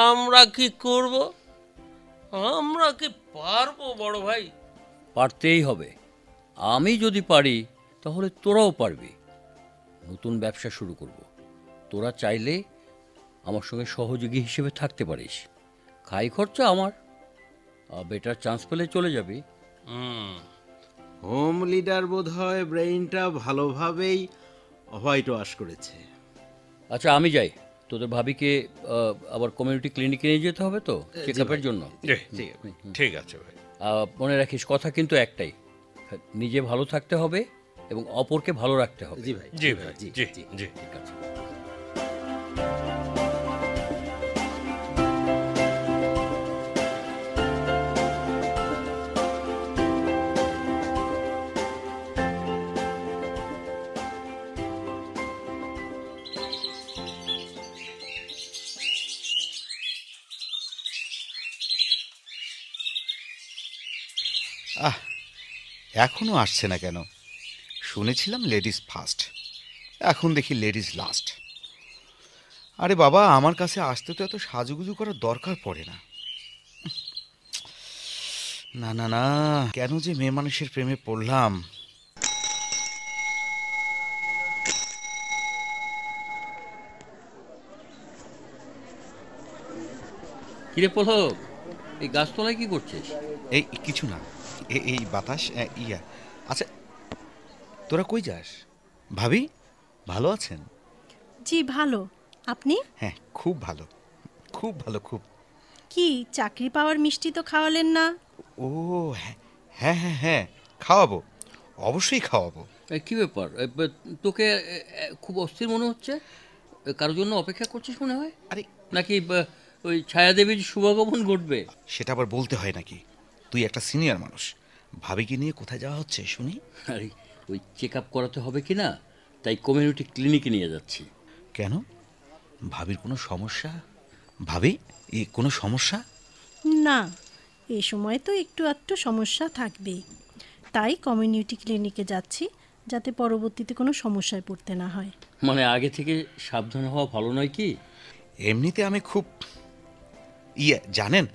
আমরা কি করব? আমরা কি পারবো বড় ভাই? পারতেই হবে। আমি যদি পারি তাহলে তোরাও পারবি। নতুন ব্যবসা শুরু করব। তোরা চাইলে আমার সঙ্গে সহযোগী হিসেবে থাকতে পারিস। খাই খরচা আমার, বেটার চান্স পেলে চলে যাবি। হোম লিডার বোধ হয় ব্রেইনটা ভালোভাবেই হোয়াইট ওয়াশ করেছে। আচ্ছা আমি যাই, তোদের ভাবিকে আবার কমিউনিটি ক্লিনিকে নিয়ে যেতে হবে তো চেক আপের জন্য। ঠিক আছে ভাই। মনে রাখিস কথা কিন্তু একটাই, নিজে ভালো থাকতে হবে এবং অপরকে ভালো রাখতে হবে। জি ভাই, জি ভাই, জি জি জি। ঠিক আছে। আহ, এখনো আসছে না কেন? শুনেছিলাম লেডিস ফার্স্ট, এখন দেখি লেডিস লাস্ট। আরে বাবা, আমার কাছে আসতে তো এত সাজুগুজু করার দরকার পড়ে না। না না না, কেন যে মেয়ে মানুষের প্রেমে পড়লাম। কিরে পলক, এই গাছতলায় কি করছিস? এই কিছু না, এই বাতাস ইয়া। আচ্ছা, তোরা কই যাস? ভাবি ভালো আছেন? জি ভালো। আপনি? হ্যাঁ, খুব ভালো, খুব ভালো, খুব। কি চাকরি পাওয়ার মিষ্টি তো খাওয়ালেন না? ও হ্যাঁ হ্যাঁ হ্যাঁ হ্যাঁ, খাওয়াবো, অবশ্যই খাওয়াবো। কি ব্যাপার, তোকে খুব অস্থির মনে হচ্ছে? কারোর জন্য অপেক্ষা করছিস মনে হয়? আরে নাকি ওই ছায়াদেবীর শুভাগমন ঘটবে? সেটা আবার বলতে হয় নাকি? তুই একটা সিনিয়র মানুষ, ভাবিকে নিয়ে কোথায় যাওয়া হচ্ছে শুনি? আরে ওই চেক আপ করাতে হবে কি না, তাই কমিউনিটি ক্লিনিকে নিয়ে যাচ্ছি। কেন, ভাবির কোনো সমস্যা? ভাবি কোনো সমস্যা? না, এই সময় তো একটু আধটু সমস্যা থাকবেই, তাই কমিউনিটি ক্লিনিকে যাচ্ছি যাতে পরবর্তীতে কোনো সমস্যায় পড়তে না হয়। মানে আগে থেকে সাবধান হওয়া ভালো নয় কি? এমনিতে আমি খুব জানেন,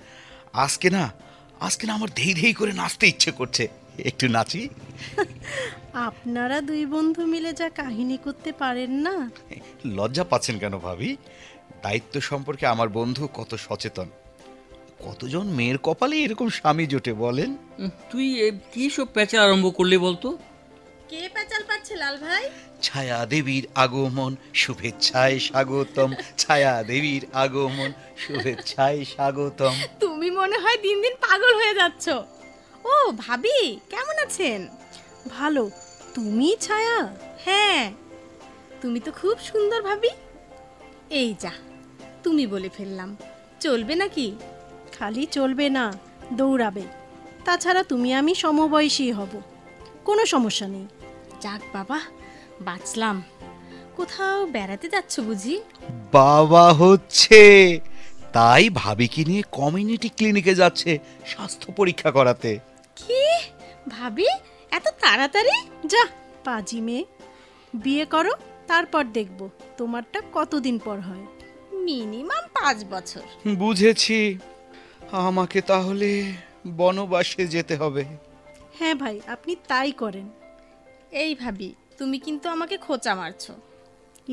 আজকে না আমার ধেই ধেই করে নাচতে ইচ্ছে করছে, একটু নাচি? আপনারা দুই বন্ধু মিলে যা কাহিনী করতে পারেন না। লজ্জা পাচ্ছেন কেন ভাবি? দায়িত্ব সম্পর্কে আমার বন্ধু কত সচেতন। কতজন মেয়ের কপালে এরকম স্বামী জোটে বলেন? তুই কি সব প্যাঁচা আরম্ভ করলি বলতো? কে পেঁচাল পাচ্ছে লাল ভাই? ছায়া দেবীর আগমন, শুভেচ্ছায় স্বাগতম। ছায়া দেবীর আগমন, শুভেচ্ছায় স্বাগতম। তুমি মনে হয় দিন দিন পাগল হয়ে যাচ্ছ। ও ভাবি, কেমন আছেন? ভালো। তুমি ছায়া? হ্যাঁ, তুমি তো খুব সুন্দর ভাবি। এই যা, তুমি বলে ফেললাম, চলবে নাকি? খালি চলবে না, দৌড়াবে। তাছাড়া তুমি আমি সমবয়সী হব, কোনো সমস্যা নেই। যাক বাবা, বাঁচলাম। কোথাও বেড়াতে যাচ্ছ বুঝি? বাবা হচ্ছে, তাই ভাবিকে নিয়ে কমিউনিটি ক্লিনিকে যাচ্ছে স্বাস্থ্য পরীক্ষা করাতে। কি ভাবি, এত তাড়াতাড়ি? যা পাজি মেয়ে, বিয়ে করো, তারপর দেখব তোমারটা কতদিন পর হয়। মিনিমাম 5 বছর। বুঝেছি, আমাকে তাহলে বনবাসে যেতে হবে। হ্যাঁ ভাই, আপনি তাই করেন। এই ভাবি, তুমি কিন্তু আমাকে খোঁচা মারছো।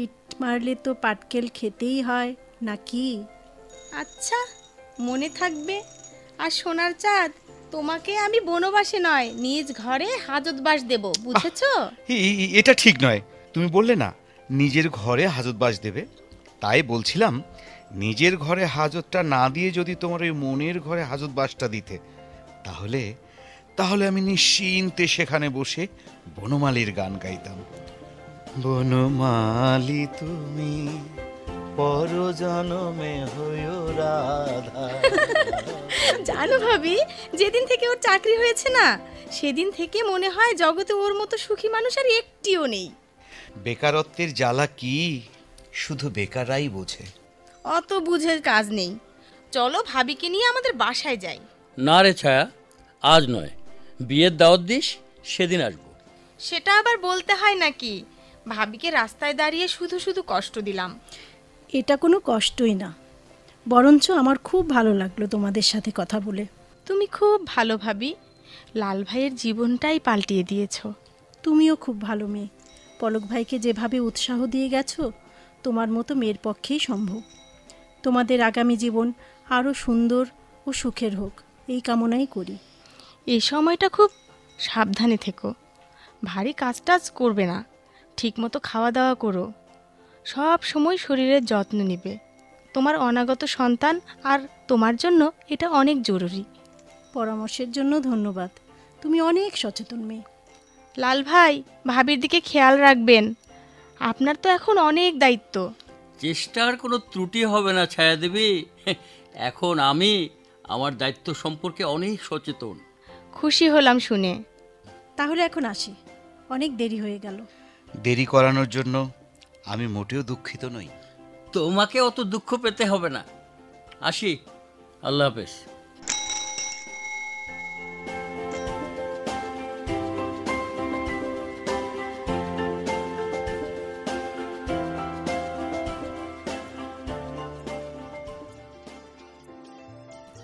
ইট মারলে তো পাটকেল খেতেই হয় নাকি? আচ্ছা, মনে থাকবে। আর সোনার চাঁদ, তোমাকে আমি বনবাসে নয়, নিজ ঘরে হাজতবাস দেব, বুঝেছো? এটা ঠিক নয়। তুমি বললে না নিজের ঘরে হাজতবাস দেবে, তাই বলছিলাম নিজের ঘরে হাজতটা না দিয়ে যদি তোমার ওই মনের ঘরে হাজতবাসটা দিতে, তাহলে তাহলে আমি নিশ্চিন্তে সেখানে বসে বনমালীর গান গাইতাম। বনমালী তুমি পরজনমে হইও রাধা। জানো ভাবি, যেদিন থেকে ওর চাকরি হয়েছে না, সেদিন থেকে মনে হয় জগতে ওর মতো সুখী মানুষ আর একটিও নেই। বেকারত্বের জ্বালা কি শুধু বেকাররাই বোঝে। অত বুঝে কাজ নেই। চলো ভাবিকে নিয়ে আমাদের বাসায় যাই। না রে ছায়া, আজ নয়, বিয়ের দাওয়াত দিস, সেদিন আসবো। সেটা আবার বলতে হয় নাকি? ভাবিকে রাস্তায় দাঁড়িয়ে শুধু শুধু কষ্ট দিলাম। এটা কোনো কষ্টই না, বরঞ্চ আমার খুব ভালো লাগলো তোমাদের সাথে কথা বলে। তুমি খুব ভালো ভাবি, লাল ভাইয়ের জীবনটাই পাল্টিয়ে দিয়েছো। তুমিও খুব ভালো মেয়ে। পলক ভাইকে যেভাবে উৎসাহ দিয়ে গেছো, তোমার মতো মেয়ের পক্ষেই সম্ভব। তোমাদের আগামী জীবন আরও সুন্দর ও সুখের হোক, এই কামনাই করি। এই সময়টা খুব সাবধানে থেকো, ভারী কাজ টাজ করবে না, ঠিকমতো খাওয়া দাওয়া করো, সব সময় শরীরের যত্ন নেবে। তোমার অনাগত সন্তান আর তোমার জন্য এটা অনেক জরুরি। পরামর্শের জন্য ধন্যবাদ, তুমি অনেক সচেতন মেয়ে। লাল ভাই, ভাবির দিকে খেয়াল রাখবেন, আপনার তো এখন অনেক দায়িত্ব। চেষ্টার কোনো ত্রুটি হবে না ছায়া দেবী। এখন আমি আমার দায়িত্ব সম্পর্কে অনেক সচেতন। খুশি হলাম শুনে। তাহলে এখন আসি, অনেক দেরি হয়ে গেল। দেরি করানোর জন্য আমি মোটেও দুঃখিত নই। তোমাকে অত দুঃখ পেতে হবে না। আসি, আল্লাহ হাফেজ।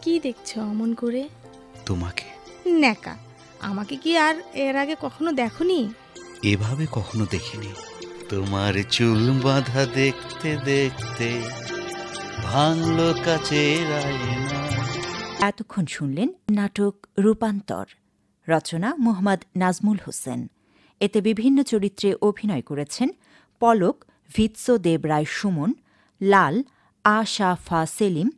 কি দেখছো অমন করে? তোমাকে। ন্যাকা, আমাকে কি আর এর আগে কখনো দেখোনি? এভাবে কখনো দেখিনি। তোমার চুল বাঁধা দেখতে দেখতে ভাঙলো কাচের আয়না। এতক্ষণ শুনলেন নাটক রূপান্তর, রচনা মোহাম্মদ নাজমুল হোসেন। এতে বিভিন্ন চরিত্রে অভিনয় করেছেন পলক ভিৎসো দেব রায় সুমন, লাল আশা ফা সেলিম,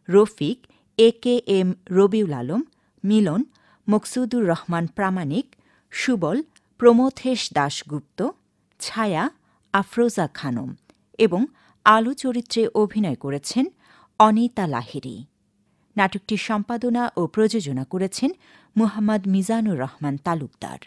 রফিক AKM রবিউল আলম, মিলন মকসুদুর রহমান প্রামাণিক, সুবল প্রমথেশ দাশগুপ্ত, ছায়া আফরোজা খানম এবং আলু চরিত্রে অভিনয় করেছেন অনিতা লাহিড়ী। নাটকটির সম্পাদনা ও প্রযোজনা করেছেন মুহাম্মদ মিজানুর রহমান তালুকদার।